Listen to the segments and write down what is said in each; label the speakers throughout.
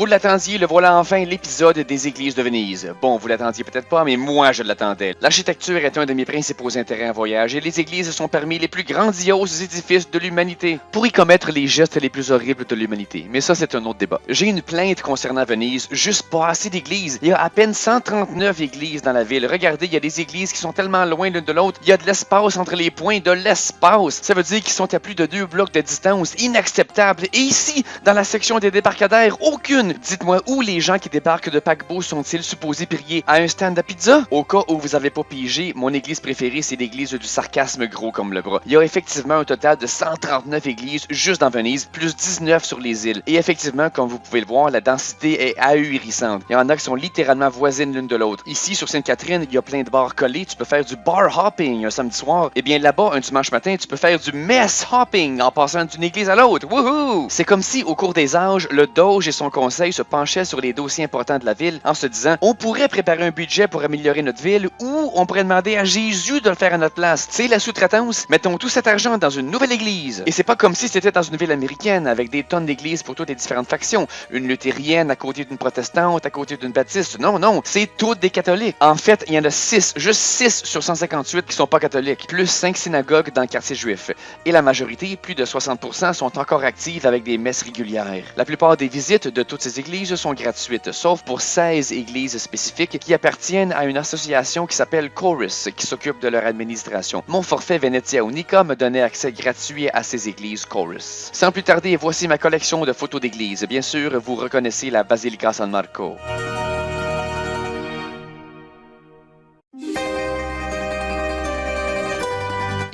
Speaker 1: Vous l'attendiez, le voilà enfin, l'épisode des églises de Venise. Bon, vous l'attendiez peut-être pas, mais moi je l'attendais. L'architecture est un de mes principaux intérêts en voyage et les églises sont parmi les plus grandioses édifices de l'humanité. Pour y commettre les gestes les plus horribles de l'humanité. Mais ça, c'est un autre débat. J'ai une plainte concernant Venise, juste pas assez d'églises. Il y a à peine 139 églises dans la ville. Regardez, il y a des églises qui sont tellement loin l'une de l'autre. Il y a de l'espace entre les points, de l'espace. Ça veut dire qu'ils sont à plus de 2 blocs de distance. Inacceptable. Et ici, dans la section des débarcadères, aucune. Dites-moi où les gens qui débarquent de paquebot sont-ils supposés prier? À un stand à pizza? Au cas où vous avez pas pigé, mon église préférée, c'est l'église du sarcasme gros comme le bras. Il y a effectivement un total de 139 églises juste dans Venise, plus 19 sur les îles. Et effectivement, comme vous pouvez le voir, la densité est ahurissante. Il y en a qui sont littéralement voisines l'une de l'autre. Ici, sur Sainte-Catherine, il y a plein de bars collés. Tu peux faire du bar hopping un samedi soir. Et bien là-bas, un dimanche matin, tu peux faire du mess hopping en passant d'une église à l'autre. Wouhou! C'est comme si, au cours des âges, le Doge et son conseil se penchaient sur les dossiers importants de la ville en se disant on pourrait préparer un budget pour améliorer notre ville ou on pourrait demander à Jésus de le faire à notre place. C'est la sous-traitance. Mettons tout cet argent dans une nouvelle église. Et c'est pas comme si c'était dans une ville américaine avec des tonnes d'églises pour toutes les différentes factions. Une luthérienne à côté d'une protestante, à côté d'une baptiste. Non, non, c'est toutes des catholiques. En fait, il y en a 6, juste 6 sur 158 qui sont pas catholiques, plus 5 synagogues dans le quartier juif. Et la majorité, plus de 60%, sont encore actives avec des messes régulières. La plupart des visites de toutes ces églises sont gratuites, sauf pour 16 églises spécifiques qui appartiennent à une association qui s'appelle Chorus, qui s'occupe de leur administration. Mon forfait Venezia Unica me donnait accès gratuit à ces églises Chorus. Sans plus tarder, voici ma collection de photos d'églises. Bien sûr, vous reconnaissez la Basilica San Marco.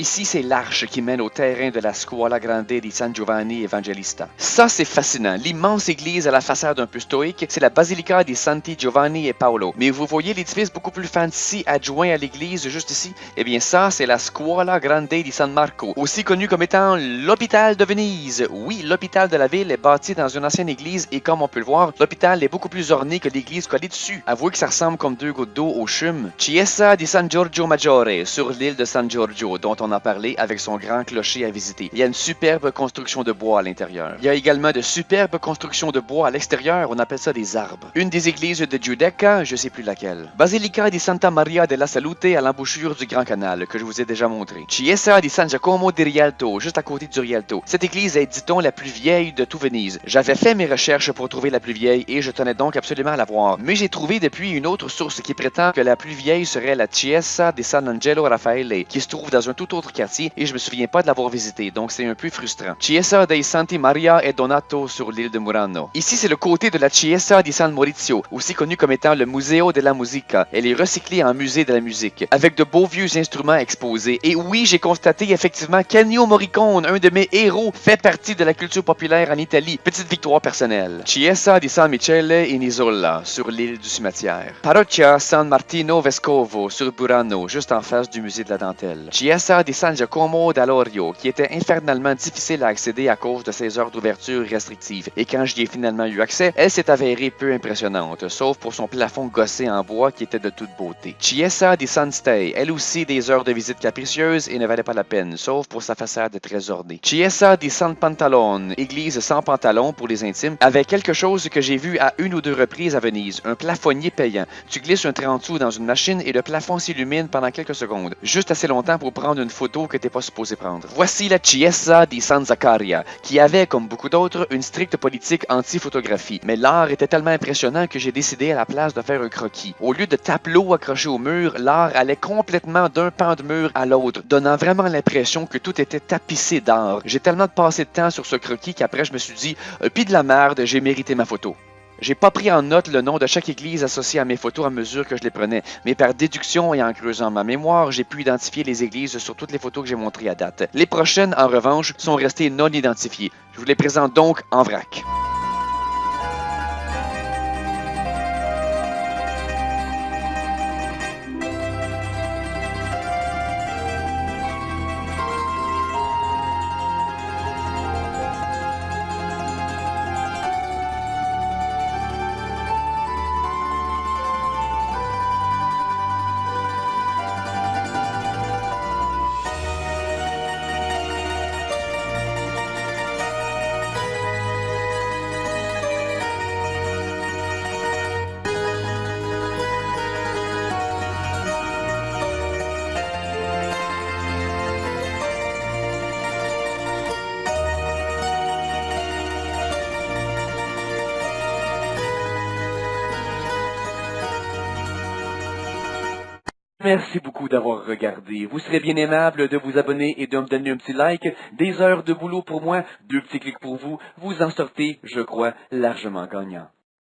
Speaker 1: Ici, c'est l'arche qui mène au terrain de la Scuola Grande di San Giovanni Evangelista. Ça, c'est fascinant. L'immense église à la façade un peu stoïque, c'est la Basilica di Santi Giovanni e Paolo. Mais vous voyez l'édifice beaucoup plus fancy adjoint à l'église juste ici? Eh bien, ça, c'est la Scuola Grande di San Marco, aussi connu comme étant l'hôpital de Venise. Oui, l'hôpital de la ville est bâti dans une ancienne église et comme on peut le voir, l'hôpital est beaucoup plus orné que l'église collée dessus. Avouez que ça ressemble comme 2 gouttes d'eau au CHUM. Chiesa di San Giorgio Maggiore, sur l'île de San Giorgio, dont on a parlé avec son grand clocher à visiter. Il y a une superbe construction de bois à l'intérieur. Il y a également de superbes constructions de bois à l'extérieur, on appelle ça des arbres. Une des églises de Giudecca, je sais plus laquelle. Basilica di Santa Maria della Salute à l'embouchure du Grand Canal, que je vous ai déjà montré. Chiesa di San Giacomo di Rialto, juste à côté du Rialto. Cette église est, dit-on, la plus vieille de tout Venise. J'avais fait mes recherches pour trouver la plus vieille et je tenais donc absolument à la voir. Mais j'ai trouvé depuis une autre source qui prétend que la plus vieille serait la Chiesa di San Angelo Raffaele, qui se trouve dans un tout autre quartier et je me souviens pas de l'avoir visité, donc c'est un peu frustrant. Chiesa dei Santi Maria e Donato sur l'île de Murano. Ici, c'est le côté de la Chiesa di San Maurizio, aussi connu comme étant le Museo della Musica. Elle est recyclée en musée de la musique, avec de beaux vieux instruments exposés. Et oui, j'ai constaté effectivement qu'Ennio Morricone, un de mes héros, fait partie de la culture populaire en Italie. Petite victoire personnelle. Chiesa di San Michele in Isola, sur l'île du cimetière. Parrocchia San Martino Vescovo, sur Burano, juste en face du musée de la dentelle. Chiesa di San Giacomo d'Alorio, qui était infernalement difficile à accéder à cause de ses heures d'ouverture restrictives. Et quand j'y ai finalement eu accès, elle s'est avérée peu impressionnante, sauf pour son plafond gossé en bois qui était de toute beauté. Chiesa di San Stei, elle aussi des heures de visite capricieuses et ne valait pas la peine, sauf pour sa façade très ornée. Chiesa di San Pantalone, église sans pantalon pour les intimes, avec quelque chose que j'ai vu à 1 ou 2 reprises à Venise, un plafonnier payant. Tu glisses un 30 sous dans une machine et le plafond s'illumine pendant quelques secondes, juste assez longtemps pour prendre une photo que t'es pas supposé prendre. Voici la Chiesa di San Zaccaria, qui avait, comme beaucoup d'autres, une stricte politique anti-photographie. Mais l'art était tellement impressionnant que j'ai décidé à la place de faire un croquis. Au lieu de tableaux accrochés au mur, l'art allait complètement d'un pan de mur à l'autre, donnant vraiment l'impression que tout était tapissé d'art. J'ai tellement passé de temps sur ce croquis qu'après je me suis dit « Pis de la merde, j'ai mérité ma photo ». J'ai pas pris en note le nom de chaque église associée à mes photos à mesure que je les prenais, mais par déduction et en creusant ma mémoire, j'ai pu identifier les églises sur toutes les photos que j'ai montrées à date. Les prochaines, en revanche, sont restées non identifiées. Je vous les présente donc en vrac. Merci beaucoup d'avoir regardé. Vous serez bien aimable de vous abonner et de me donner un petit like. Des heures de boulot pour moi, 2 petits clics pour vous. Vous en sortez, je crois, largement gagnant.